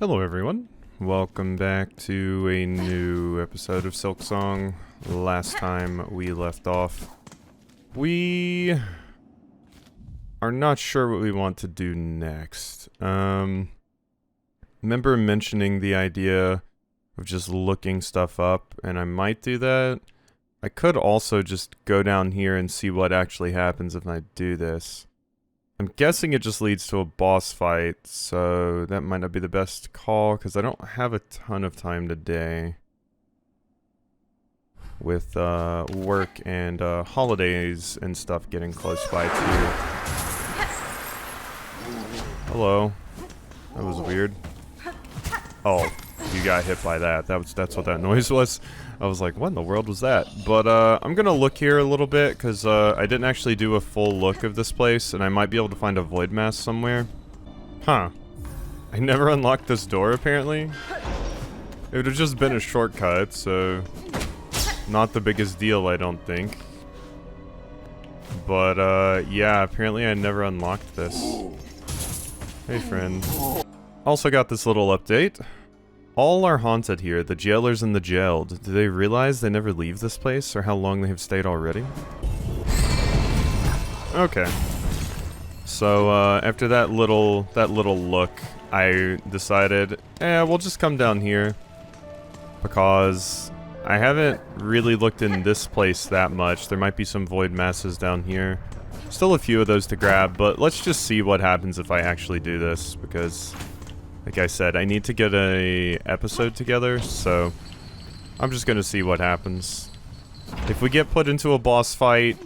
Hello everyone, welcome back to a new episode of Silksong. Last time we left off, we are not sure what we want to do next. Remember mentioning the idea of just looking stuff up, and I might do that. I could also just go down here and see what actually happens if I do this. I'm guessing it just leads to a boss fight, so that might not be the best call, because I don't have a ton of time today. With work and holidays and stuff getting close by too. Hello. That was weird. Oh, you got hit by that. That's what that noise was. I was like, what in the world was that? But I'm gonna look here a little bit, because I didn't actually do a full look of this place, and I might be able to find a void mass somewhere. Huh. I never unlocked this door, apparently. It would have just been a shortcut, so not the biggest deal, I don't think. But yeah, apparently I never unlocked this. Hey, friend. Also got this little update. All are haunted here, the jailers and the jailed. Do they realize they never leave this place, or how long they have stayed already? Okay. So, after that little look, I decided, we'll just come down here. Because I haven't really looked in this place that much. There might be some void masses down here. Still a few of those to grab, but let's just see what happens if I actually do this, because like I said, I need to get a episode together, so I'm just gonna see what happens. If we get put into a boss fight,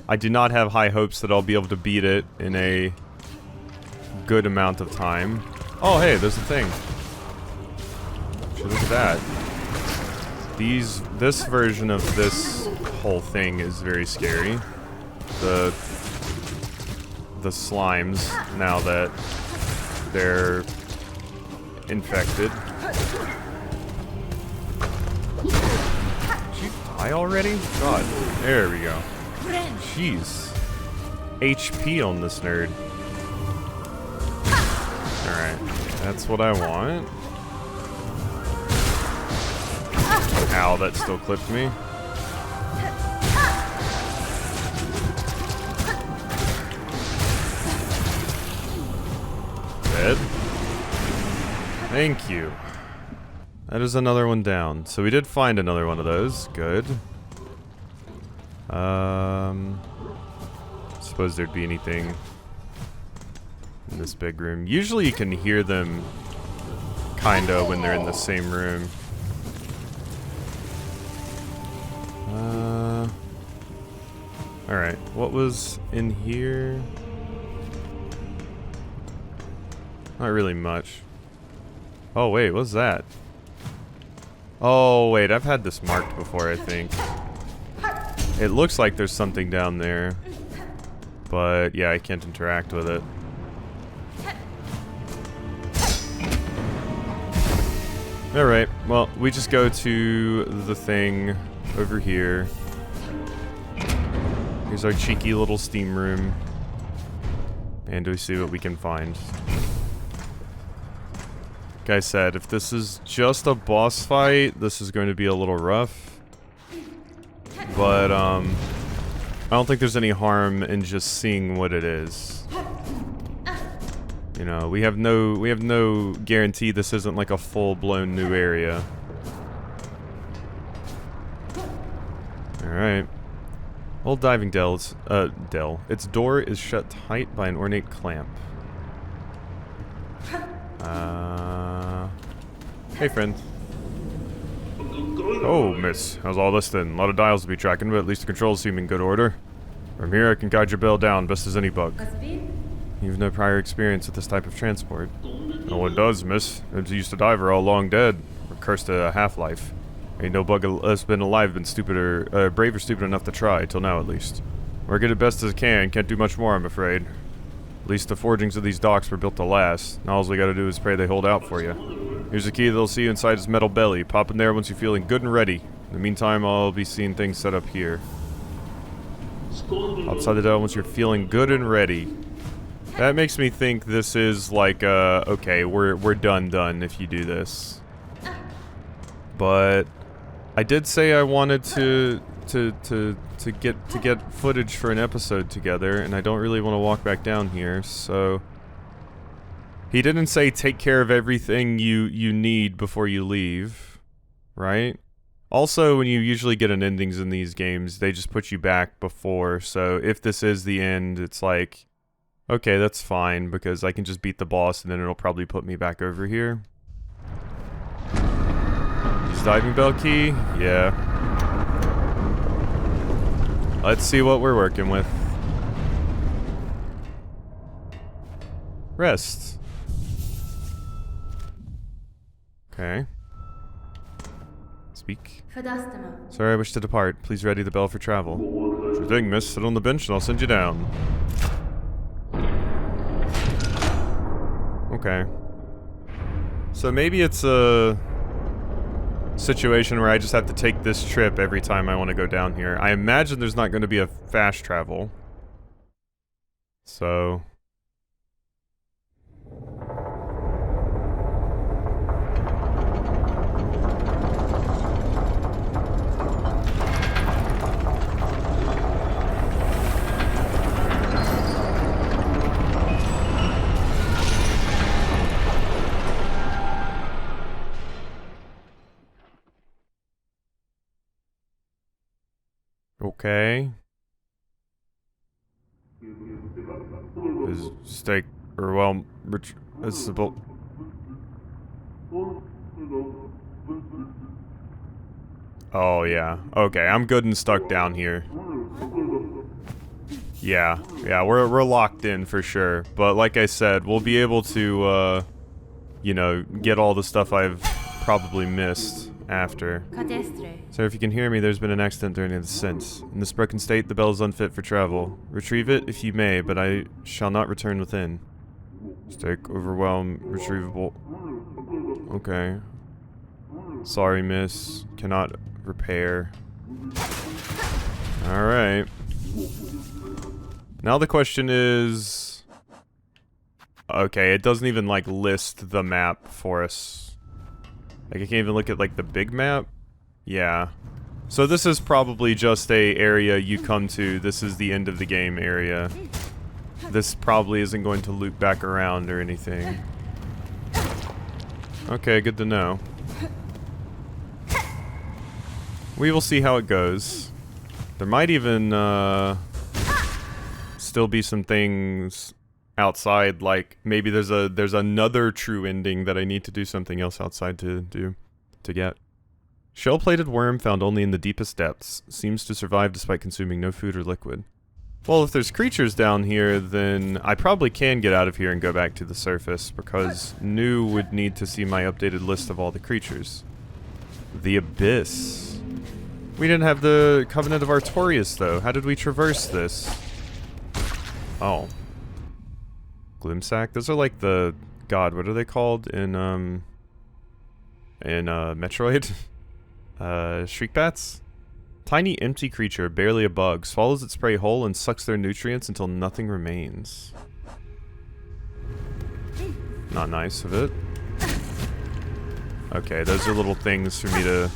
I do not have high hopes that I'll be able to beat it in a good amount of time. Oh, hey, there's a thing. Look at that. This version of this whole thing is very scary. The slimes, now that they're infected. Did you die already? God, there we go. Jeez. HP on this nerd. Alright, that's what I want. Ow, that still clipped me. Dead. Thank you. That is another one down. So we did find another one of those. Good. Suppose there'd be anything in this big room. Usually you can hear them kinda when they're in the same room. Alright, what was in here? Not really much. Oh wait, what's that? Oh wait, I've had this marked before, I think. It looks like there's something down there. But yeah, I can't interact with it. Alright, well, we just go to the thing over here. Here's our cheeky little steam room. And we see what we can find. Like I said, if this is just a boss fight, this is going to be a little rough. But, I don't think there's any harm in just seeing what it is. You know, we have no guarantee this isn't like a full-blown new area. Alright. Old diving its door is shut tight by an ornate clamp. Hey, friend. Oh, miss. How's all this then? A lot of dials to be tracking, but at least the controls seem in good order. From here, I can guide your bell down best as any bug. You've no prior experience with this type of transport. No one does, miss. Those used to diver all long dead, or cursed to a half-life. Ain't no bug that's been alive been stupid or brave or stupid enough to try, till now at least. Work it as best as can, can't do much more, I'm afraid. At least the forgings of these docks were built to last. Now all we gotta do is pray they hold out for you. Here's the key that'll see you inside his metal belly. Pop in there once you're feeling good and ready. In the meantime, I'll be seeing things set up here. Outside the door once you're feeling good and ready. That makes me think this is like, okay, we're done if you do this. But I did say I wanted to get footage for an episode together, and I don't really want to walk back down here, so he didn't say take care of everything you need before you leave, right? Also, when you usually get an endings in these games, they just put you back before, so if this is the end, it's like, okay, that's fine, because I can just beat the boss and then it'll probably put me back over here. Use diving bell key? Yeah. Let's see what we're working with. Rest. Okay. Speak. Sir, I wish to depart. Please ready the bell for travel. Sure thing, miss. Sit on the bench and I'll send you down. Okay. So maybe it's a situation where I just have to take this trip every time I want to go down here. I imagine there's not going to be a fast travel. So... Okay. Is steak or well, rich is the Oh yeah. Okay, I'm good and stuck down here. Yeah, we're locked in for sure. But like I said, we'll be able to you know, get all the stuff I've probably missed after. Sir, if you can hear me, there's been an accident during the descent. In this broken state, the bell is unfit for travel. Retrieve it if you may, but I shall not return within. Stake overwhelmed, retrievable. Okay. Sorry, miss. Cannot repair. Alright. Now the question is... Okay, it doesn't even, like, list the map for us. Like, I can't even look at, like, the big map? Yeah. So this is probably just a area you come to. This is the end of the game area. This probably isn't going to loop back around or anything. Okay, good to know. We will see how it goes. There might even, still be some things outside, like maybe there's another true ending that I need to do something else outside to get. Shell-plated worm found only in the deepest depths. Seems to survive despite consuming no food or liquid. Well, if there's creatures down here, then I probably can get out of here and go back to the surface, because New would need to see my updated list of all the creatures. The Abyss. We didn't have the Covenant of Artorias, though. How did we traverse this? Oh. Glimsack? Those are like the... God, what are they called in Metroid? Shriekbats? Tiny empty creature, barely a bug, swallows its prey whole and sucks their nutrients until nothing remains. Not nice of it. Okay, those are little things for me to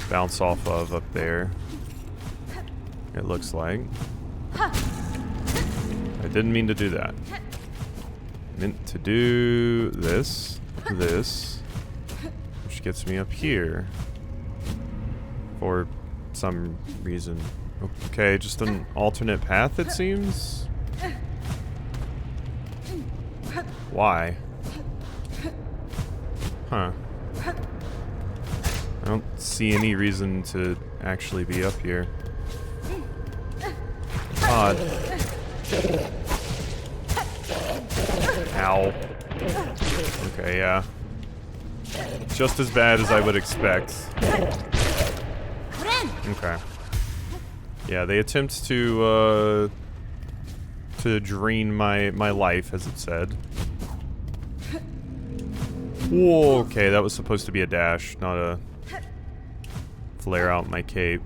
bounce off of up there. It looks like. I didn't mean to do that. Meant to do this, which gets me up here for some reason. Okay, just an alternate path, it seems? Why? Huh. I don't see any reason to actually be up here. Odd. Ow. Okay, yeah. Just as bad as I would expect. Okay. Yeah, they attempt to drain my life, as it said. Whoa, okay, that was supposed to be a dash, not a flare out my cape.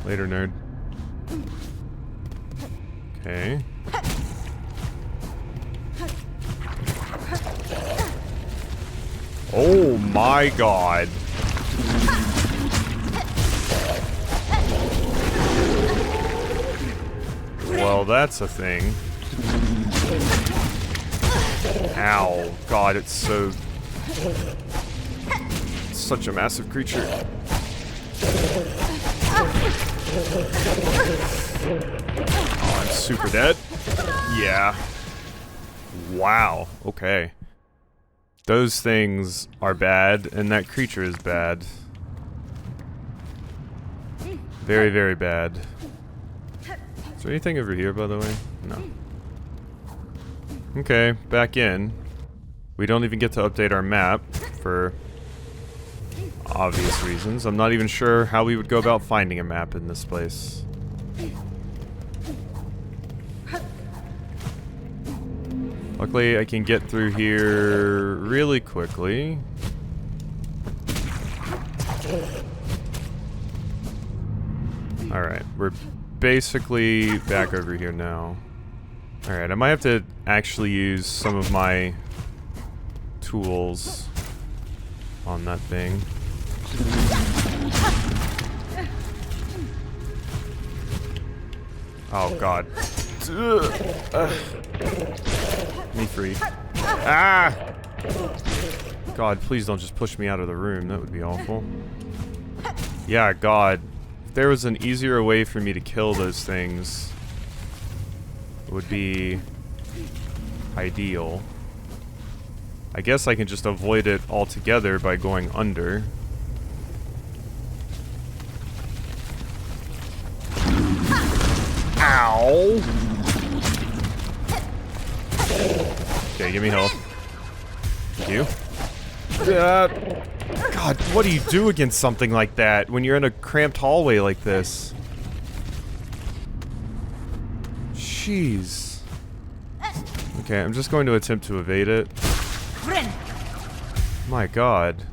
Later, nerd. Okay. Oh my god. Well, that's a thing. Ow. God, it's so... It's such a massive creature. Oh, I'm super dead. Yeah. Wow. Okay. Those things are bad, and that creature is bad. Very, very bad. Is there anything over here, by the way? No. Okay, back in. We don't even get to update our map, for obvious reasons. I'm not even sure how we would go about finding a map in this place. Luckily, I can get through here really quickly. Alright, we're basically back over here now. Alright, I might have to actually use some of my tools on that thing. Oh god. Me free. Ah! God, please don't just push me out of the room. That would be awful. Yeah, God. If there was an easier way for me to kill those things, it would be ideal. I guess I can just avoid it altogether by going under. Ow! Okay, give me health. Thank you. God, what do you do against something like that when you're in a cramped hallway like this? Jeez. Okay, I'm just going to attempt to evade it. My god.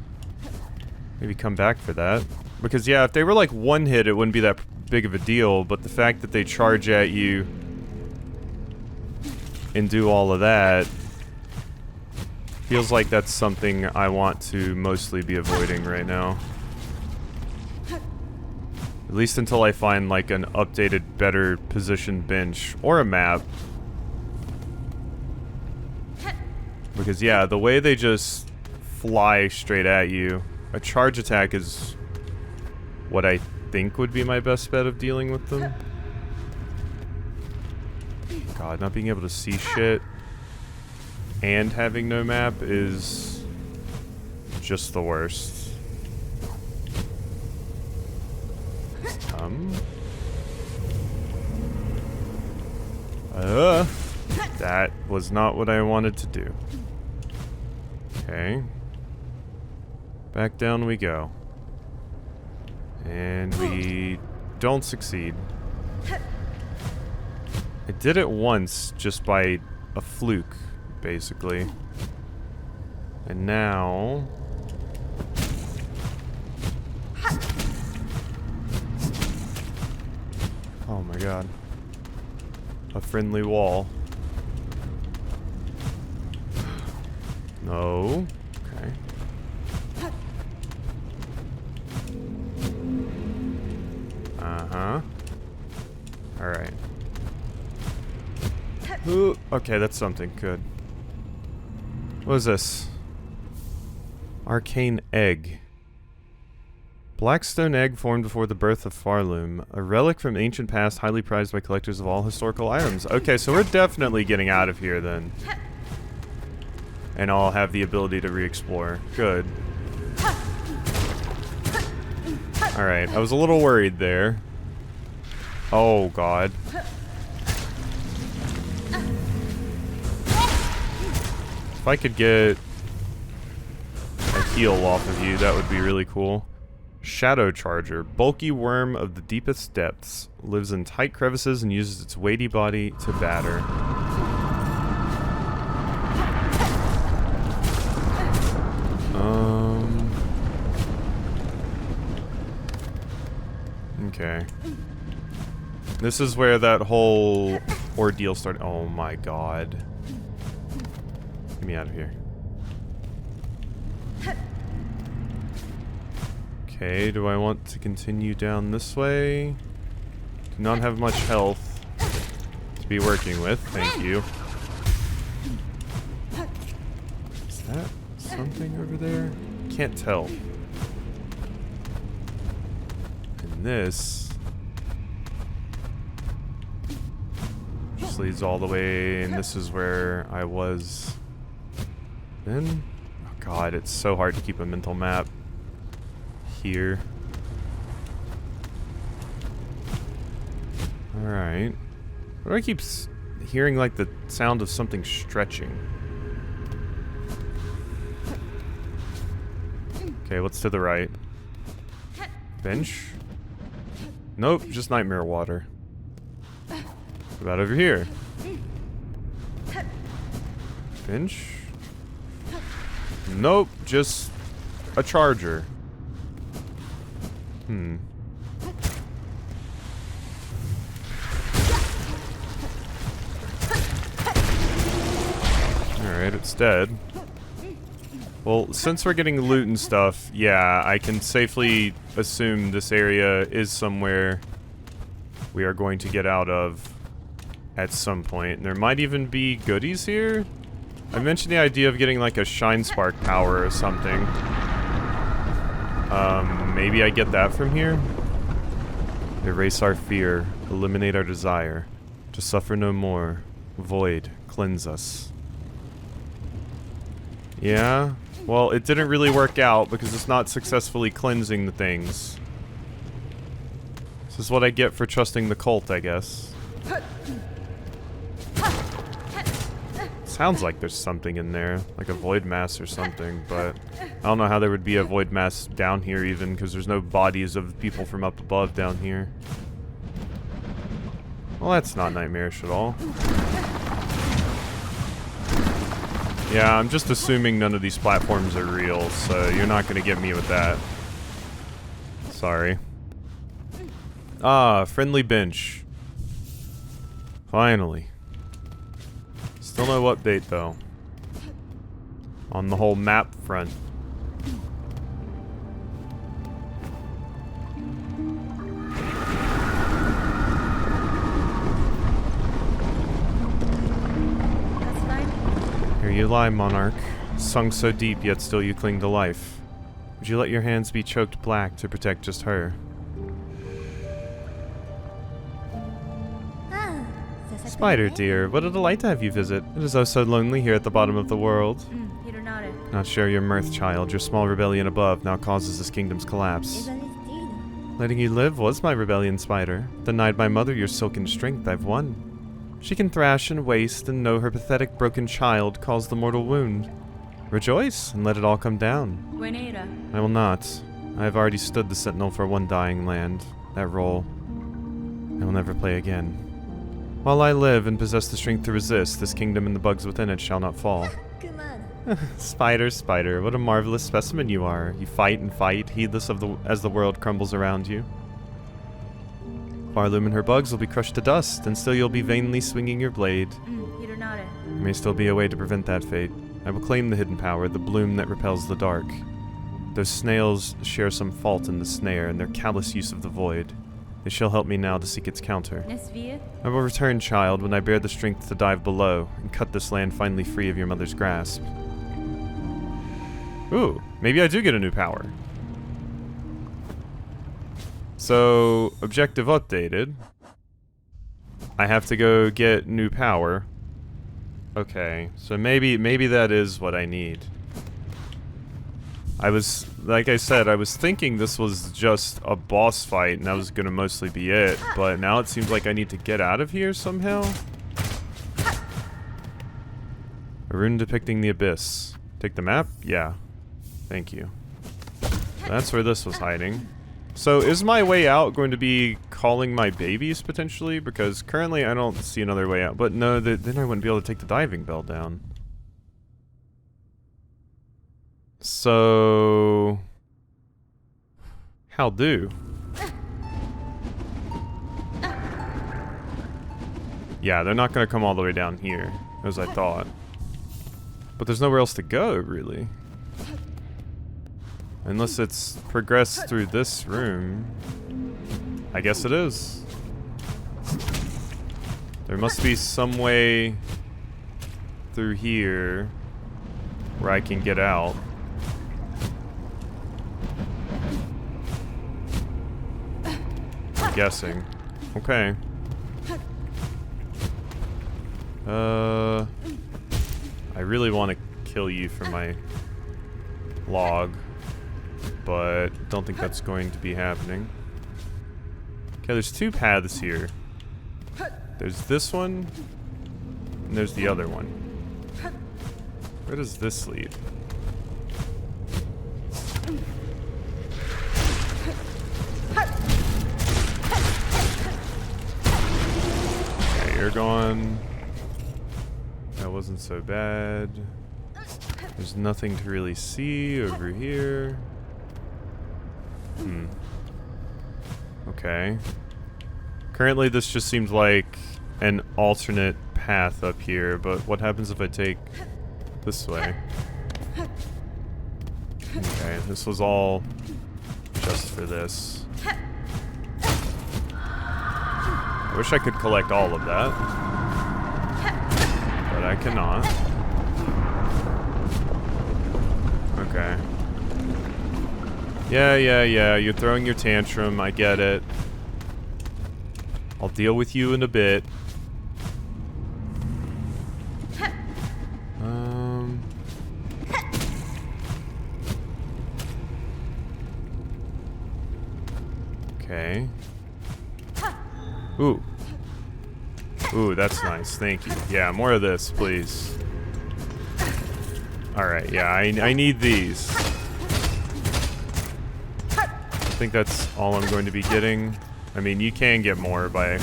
Maybe come back for that. Because yeah, if they were like one hit, it wouldn't be that big of a deal, but the fact that they charge at you and do all of that feels like that's something I want to mostly be avoiding right now. At least until I find like an updated, better positioned bench or a map. Because yeah, the way they just fly straight at you, a charge attack is what I think would be my best bet of dealing with them. God, not being able to see shit and having no map is just the worst. That was not what I wanted to do. Okay. Back down we go. And we don't succeed. I did it once just by a fluke, basically. And now... Oh my god. A friendly wall. No. Okay. Uh-huh. Alright. Ooh, okay, that's something. Good. What is this? Arcane egg. Blackstone egg formed before the birth of Farloom. A relic from ancient past, highly prized by collectors of all historical items. Okay, so we're definitely getting out of here then. And I'll have the ability to re-explore. Good. Alright, I was a little worried there. Oh, God. If I could get a heal off of you, that would be really cool. Shadow Charger. Bulky worm of the deepest depths. Lives in tight crevices and uses its weighty body to batter. Okay. This is where that whole ordeal started. Oh my god. Get me out of here. Okay, do I want to continue down this way? Do not have much health to be working with. Thank you. Is that something over there? Can't tell. And this just leads all the way, and this is where I was then. Oh god, it's so hard to keep a mental map here. Alright. Why do I keep hearing like the sound of something stretching? Okay, what's to the right? Bench? Nope, just nightmare water. What about over here? Bench? Nope, just a charger. Alright, it's dead. Well, since we're getting loot and stuff, yeah, I can safely assume this area is somewhere we are going to get out of at some point. And there might even be goodies here. I mentioned the idea of getting like a shine spark power or something. Maybe I get that from here? Erase our fear, eliminate our desire, to suffer no more, void, cleanse us. Yeah, well, it didn't really work out because it's not successfully cleansing the things. This is what I get for trusting the cult, I guess. Sounds like there's something in there, like a void mass or something, but I don't know how there would be a void mass down here even, because there's no bodies of people from up above down here. Well, that's not nightmarish at all. Yeah, I'm just assuming none of these platforms are real, so you're not going to get me with that. Sorry. Ah, friendly bench. Finally. Still no update, though. On the whole map front. Here you lie, monarch. Sunk so deep, yet still you cling to life. Would you let your hands be choked black to protect just her? Spider, dear, what a delight to have you visit. It is oh so lonely here at the bottom of the world. Not share your mirth, child. Your small rebellion above now causes this kingdom's collapse. Letting you live was my rebellion, Spider. Denied my mother your silken strength, I've won. She can thrash and waste and know her pathetic broken child caused the mortal wound. Rejoice and let it all come down. I will not. I have already stood the sentinel for one dying land. That role I will never play again. While I live and possess the strength to resist, this kingdom and the bugs within it shall not fall. Spider, Spider, what a marvelous specimen you are. You fight and fight, heedless of as the world crumbles around you. Farloom and her bugs will be crushed to dust, and still you'll be vainly swinging your blade. There may still be a way to prevent that fate. I will claim the hidden power, the bloom that repels the dark. Those snails share some fault in the snare, and their callous use of the void. They shall help me now to seek its counter. I will return, child, when I bear the strength to dive below, and cut this land finally free of your mother's grasp. Ooh, maybe I do get a new power. So, objective updated. I have to go get new power. Okay, so maybe that is what I need. Like I said, I was thinking this was just a boss fight and that was gonna mostly be it, but now it seems like I need to get out of here somehow. A rune depicting the abyss. Take the map? Yeah. Thank you. That's where this was hiding. So is my way out going to be calling my babies potentially? Because currently I don't see another way out. But no, then I wouldn't be able to take the diving bell down. So how do? Yeah, they're not gonna come all the way down here, as I thought. But there's nowhere else to go, really. Unless it's progressed through this room. I guess it is. There must be some way through here where I can get out. I'm guessing. Okay. I really want to kill you for my log, but don't think that's going to be happening. Okay, there's two paths here. There's this one, and there's the other one. Where does this lead? Okay, you're gone. That wasn't so bad. There's nothing to really see over here. Okay. Currently this just seems like an alternate path up here, but what happens if I take this way? Okay, this was all just for this. I wish I could collect all of that, but I cannot. Okay. Yeah, you're throwing your tantrum, I get it. I'll deal with you in a bit. Okay. Ooh. Ooh, that's nice, thank you. Yeah, more of this, please. Alright, yeah, I need these. I think that's all I'm going to be getting. I mean, you can get more by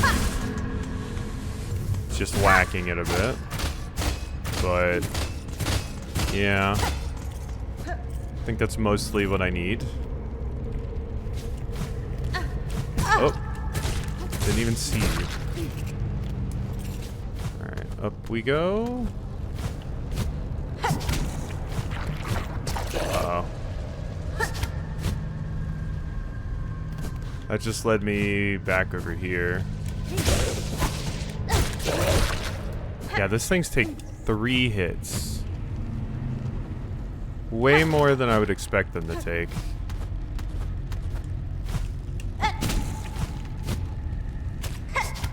just whacking it a bit. But, yeah. I think that's mostly what I need. Oh. Didn't even see you. Alright, up we go. Uh-oh. That just led me back over here. Yeah, this thing's take 3 hits. Way more than I would expect them to take.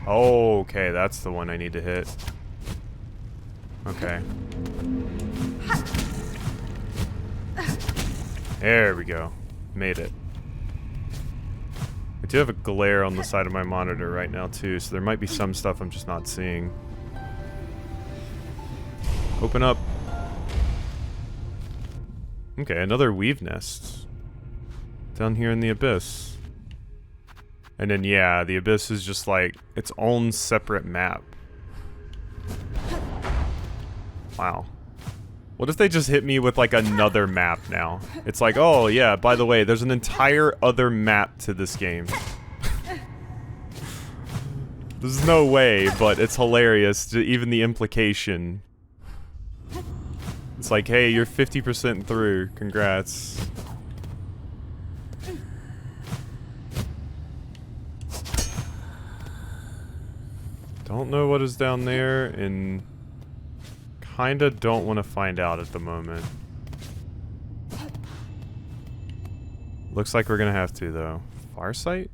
Oh, okay, that's the one I need to hit. Okay. There we go. Made it. I do have a glare on the side of my monitor right now too, so there might be some stuff I'm just not seeing. Open up. Okay, another weave nest. Down here in the abyss. And then yeah, the abyss is just like its own separate map. Wow. What if they just hit me with like another map now? It's like, oh yeah, by the way, there's an entire other map to this game. There's no way, but it's hilarious, even the implication. It's like, hey, you're 50% through, congrats. Don't know what is down there, and kinda don't want to find out at the moment. Looks like we're gonna have to, though. Farsight?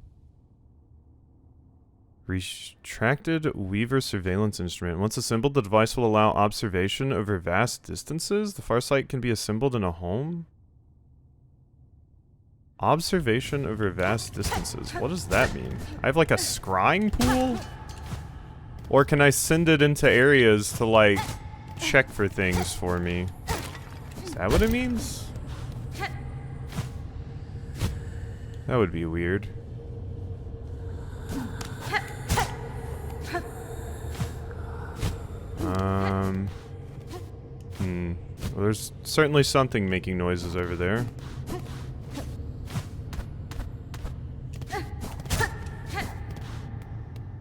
Retracted Weaver surveillance instrument. Once assembled, the device will allow observation over vast distances. The Farsight can be assembled in a home? Observation over vast distances. What does that mean? I have like a scrying pool? Or can I send it into areas to like check for things for me? Is that what it means? That would be weird. Well, there's certainly something making noises over there.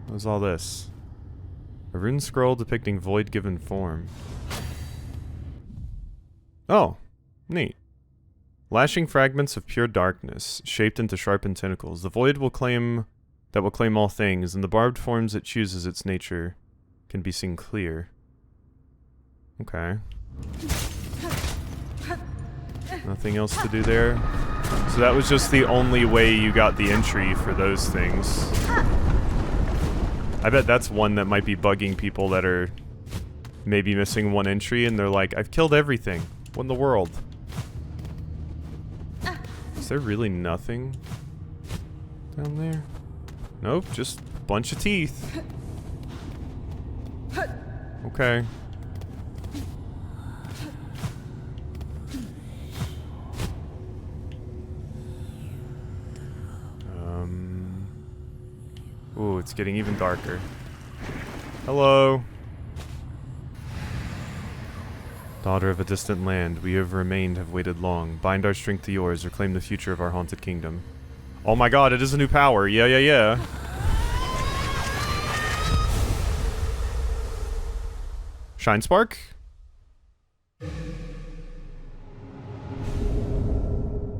What's all this? A rune scroll depicting void given form. Oh, neat. Lashing fragments of pure darkness, shaped into sharpened tentacles. The void will claim all things, and the barbed forms it chooses its nature can be seen clear. Okay. Nothing else to do there. So that was just the only way you got the entry for those things. I bet that's one that might be bugging people that are maybe missing one entry and they're like, I've killed everything. What in the world? Is there really nothing down there? Nope, just a bunch of teeth. Okay. Ooh, it's getting even darker. Hello. Daughter of a distant land, we have remained, have waited long. Bind our strength to yours, or claim the future of our haunted kingdom. Oh my god, it is a new power. Yeah, yeah, yeah. Shine Spark?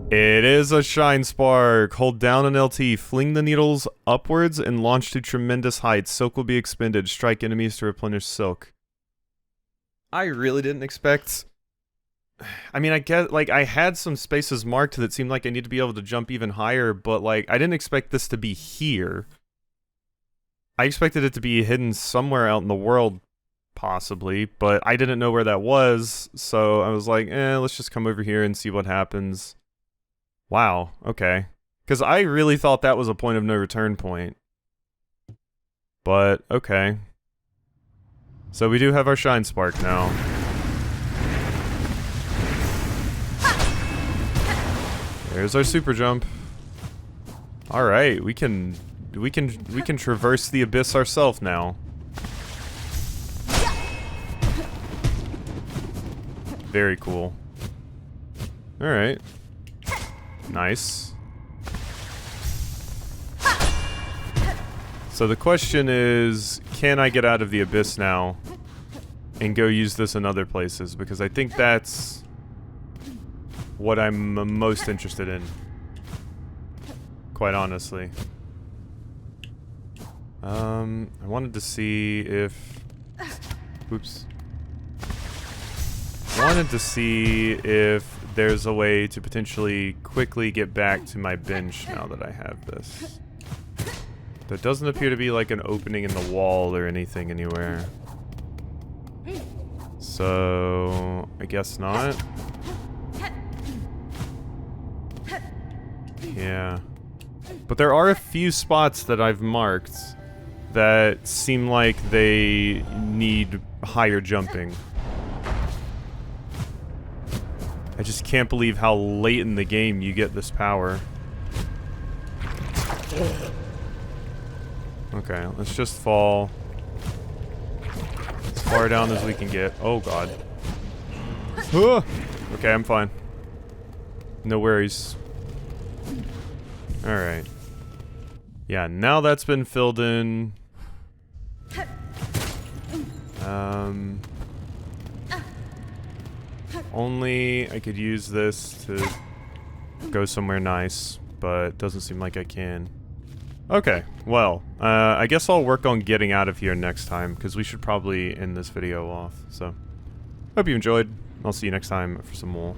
It is a Shine Spark. Hold down an LT, fling the needles upwards, and launch to tremendous heights. Silk will be expended. Strike enemies to replenish silk. I really didn't expect... I mean, I get, like, I had some spaces marked that seemed like I need to be able to jump even higher, but, like, I didn't expect this to be here. I expected it to be hidden somewhere out in the world, possibly, but I didn't know where that was, so I was like, let's just come over here and see what happens. Wow, okay. Because I really thought that was a point of no return point. But, okay. So we do have our Shine Spark now. There's our super jump. Alright, we can traverse the abyss ourselves now. Very cool. Alright. Nice. So the question is, can I get out of the abyss now and go use this in other places? Because I think that's what I'm most interested in, quite honestly. I wanted to see if... Oops. I wanted to see if there's a way to potentially quickly get back to my bench now that I have this. There doesn't appear to be like an opening in the wall or anything anywhere. So, I guess not. Yeah. But there are a few spots that I've marked that seem like they need higher jumping. I just can't believe how late in the game you get this power. Okay, let's just fall as far down as we can get. Oh god. Okay, I'm fine. No worries. Alright. Yeah, now that's been filled in. Only I could use this to go somewhere nice, but it doesn't seem like I can. Okay, well, I guess I'll work on getting out of here next time, because we should probably end this video off, so. Hope you enjoyed. I'll see you next time for some more.